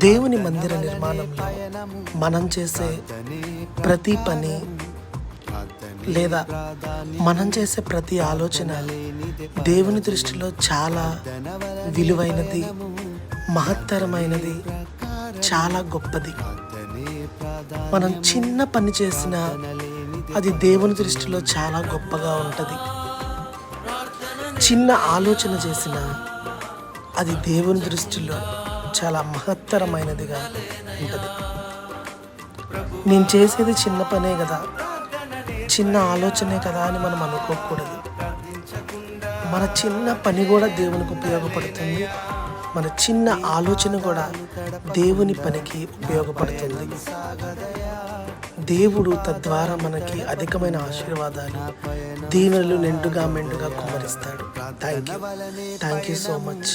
దేవుని మందిర నిర్మాణంలో మనం చేసే ప్రతి పని లేదా మనం చేసే ప్రతి ఆలోచన దేవుని దృష్టిలో చాలా విలువైనది, మహత్తరమైనది, చాలా గొప్పది. మనం చిన్న పని చేసినా అది దేవుని దృష్టిలో చాలా గొప్పగా ఉంటుంది. చిన్న ఆలోచన చేసినా అది దేవుని దృష్టిలో చాలా మహత్తరమైనదిగా ఉంటుంది. నేను చేసేది చిన్న పనే కదా, చిన్న ఆలోచనే కదా అని మనం అనుకోకూడదు. మన చిన్న పని కూడా దేవునికి ఉపయోగపడుతుంది. మన చిన్న ఆలోచన కూడా దేవుని పనికి ఉపయోగపడుతుంది. దేవుడు తద్వారా మనకి అధికమైన ఆశీర్వాదాలు, దీవెనలు మెండుగా కుమ్మరిస్తాడు. Thank you so much.